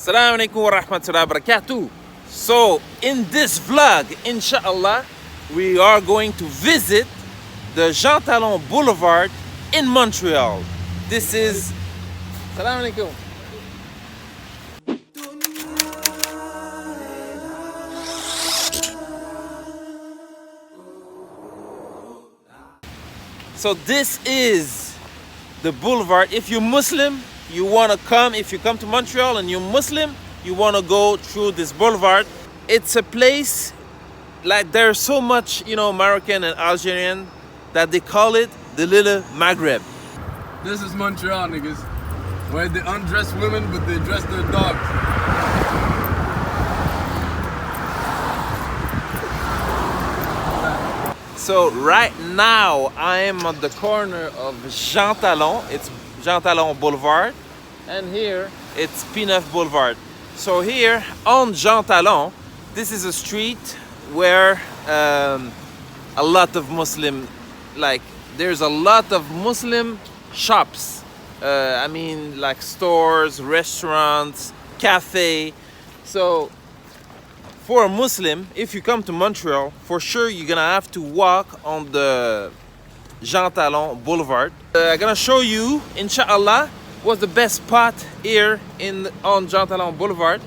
Assalamu alaikum wa rahmatullahi wa barakatuh. So, in this vlog, inshallah, we are going to visit the Jean Talon Boulevard in Montreal. This is. Assalamu alaikum. So, this is the boulevard. If you're Muslim, you want to come, if you come to Montreal and you're Muslim, you want to go through this boulevard. It's a place like there's so much, Moroccan and Algerian that they call it the little Maghreb. This is Montreal, niggas, where they undress women but they dress their dogs. So right now I am at the corner of Jean Talon. It's Jean Talon Boulevard, and here it's P9 Boulevard. So here on Jean Talon, this is a street where a lot of Muslim, there's a lot of Muslim shops. Like stores, restaurants, cafe. So for a Muslim, if you come to Montreal, for sure you're gonna have to walk on the Jean Talon Boulevard. I'm gonna show you, inshallah, what's the best spot here on Jean Talon Boulevard.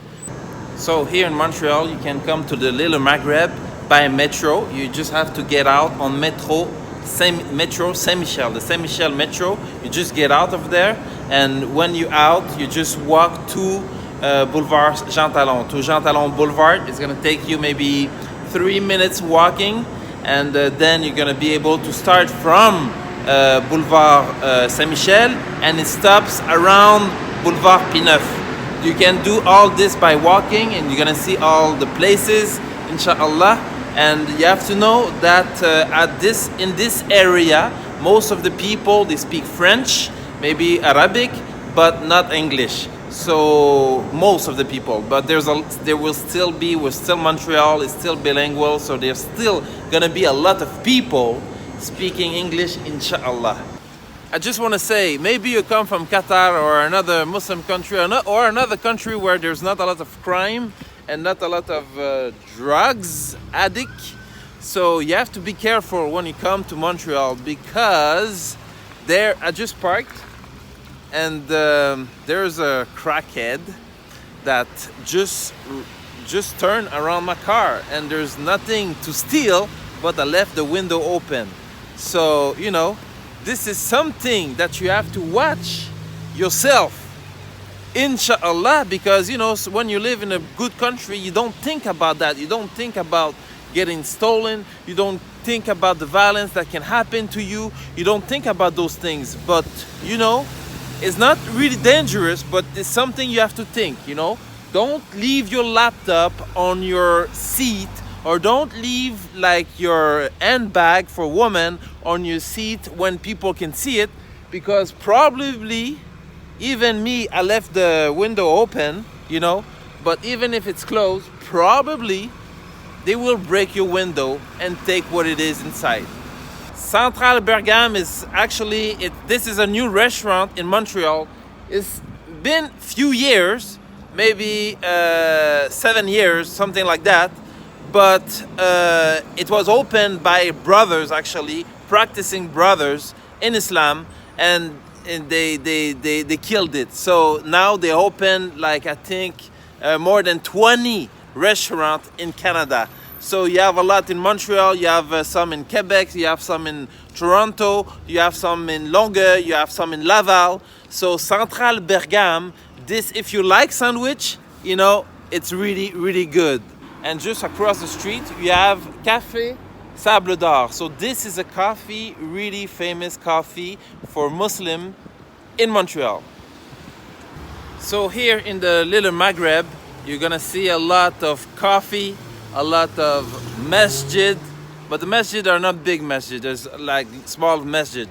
So here in Montreal, you can come to the Little Maghreb by metro. You just have to get out on metro Saint-Michel, the Saint-Michel metro. You just get out of there, and when you're out, you just walk to Boulevard Jean Talon. To Jean Talon Boulevard, it's gonna take you maybe 3 minutes walking, and then you're gonna be able to start from Boulevard Saint-Michel, and it stops around Boulevard P9. You can do all this by walking, and you're gonna see all the places, inshallah. And you have to know that in this area, most of the people, they speak French, maybe Arabic, but not English. So most of the people, but we're still Montreal, it's still bilingual, so there's still gonna be a lot of people speaking English, inshallah. I just want to say, maybe you come from Qatar or another Muslim country, or another country where there's not a lot of crime and not a lot of drugs addict. So you have to be careful when you come to Montreal, because I just parked, and there's a crackhead that just turned around my car, and there's nothing to steal, but I left the window open. So, this is something that you have to watch yourself, inshallah, because, when you live in a good country, you don't think about that. You don't think about getting stolen. You don't think about the violence that can happen to you. You don't think about those things. But, it's not really dangerous, but it's something you have to think, Don't leave your laptop on your seat, or don't leave your handbag for women on your seat when people can see it, because probably, even me, I left the window open, but even if it's closed, probably they will break your window and take what it is inside. Central Bergame is this is a new restaurant in Montreal. It's been few years, maybe 7 years, something like that. But it was opened by brothers, practicing brothers in Islam, and they killed it. So now they open more than 20 restaurants in Canada. So you have a lot in Montreal, you have some in Quebec, you have some in Toronto, you have some in Longueuil, you have some in Laval. So Central Bergame, if you like sandwich, it's really, really good. And just across the street, you have Café Sable d'Or. So this is a coffee, really famous coffee for Muslim in Montreal. So here in the Little Maghreb, you're gonna see a lot of coffee, a lot of masjid, but the masjid are not big masjid, there's small masjid.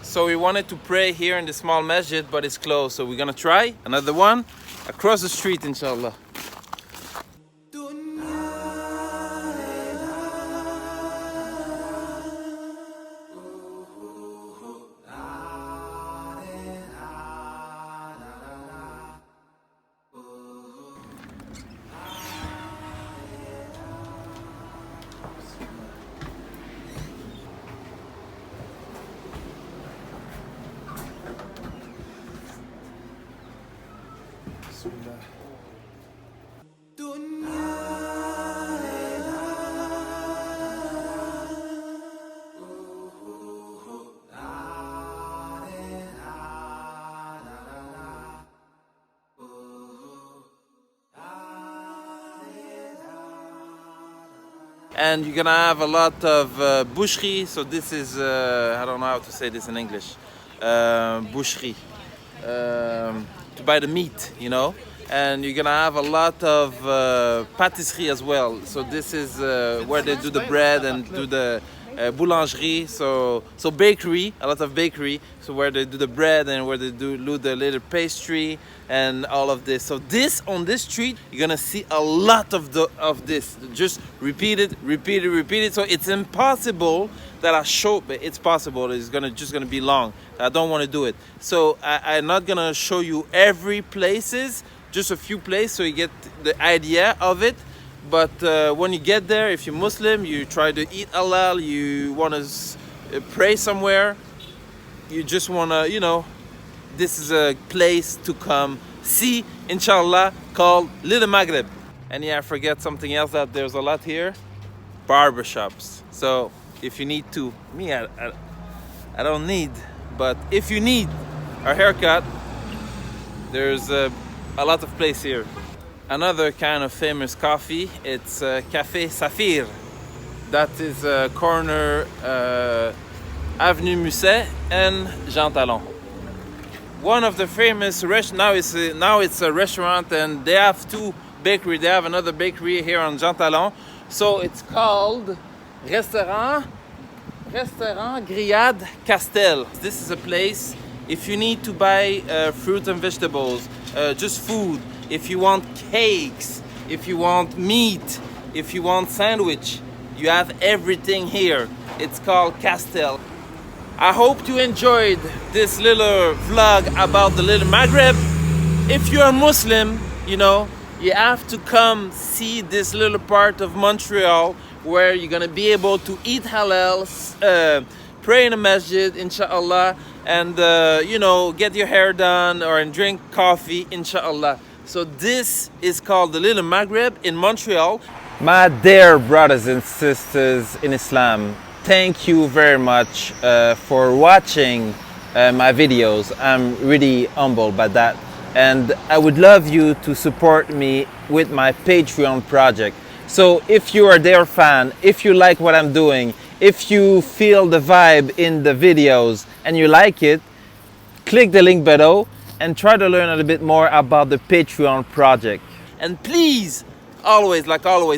So we wanted to pray here in the small masjid, but it's closed. So we're gonna try another one across the street, inshallah. Bismillah. And you're gonna have a lot of boucherie. So this is I don't know how to say this in English. Boucherie, to buy the meat, you know. And you're gonna have a lot of pâtisserie as well. So this is where they do the bread and do the boulangerie. So bakery, a lot of bakery. So where they do the bread and where they do the little pastry and all of this. So this on this street, you're gonna see a lot of this. Just repeat it. So it's impossible that I show, but it's possible. It's just gonna be long. I don't want to do it. So I'm not gonna show you every places. Just a few places so you get the idea of it. But when you get there, if you're Muslim, you try to eat halal, you want to pray somewhere, you just want to, you know, this is a place to come see, inshallah, called Little Maghreb. And yeah, I forget something else that there's a lot here, barber shops. So if you need to, I don't need, but if you need a haircut, there's a lot of place here. Another kind of famous coffee, it's Café Saphir. That is corner Avenue Musset and Jean Talon. One of the famous now it's a restaurant, and they have two bakery. They have another bakery here on Jean Talon. So it's called Restaurant Grillade Castel. This is a place if you need to buy fruit and vegetables, just food. If you want cakes, if you want meat, if you want sandwich, you have everything here. It's called Castel. I hope you enjoyed this little vlog about the Little Maghreb. If you're a Muslim, you know, you have to come see this little part of Montreal where you're gonna be able to eat halal, pray in a masjid, inshallah, and you know, get your hair done or drink coffee, inshallah. So this is called the Little Maghreb in Montreal. My dear brothers and sisters in Islam, thank you very much for watching my videos. I'm really humbled by that. And I would love you to support me with my Patreon project. So if you are their fan, if you like what I'm doing, if you feel the vibe in the videos and you like it, click the link below and try to learn a little bit more about the Patreon project. And please, always,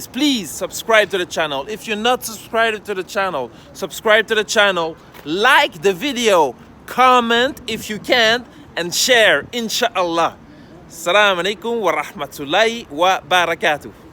please subscribe to the channel. If you're not subscribed to the channel, subscribe to the channel, like the video, comment if you can, and share, inshallah. Assalamu alaikum wa rahmatullahi wa barakatuh.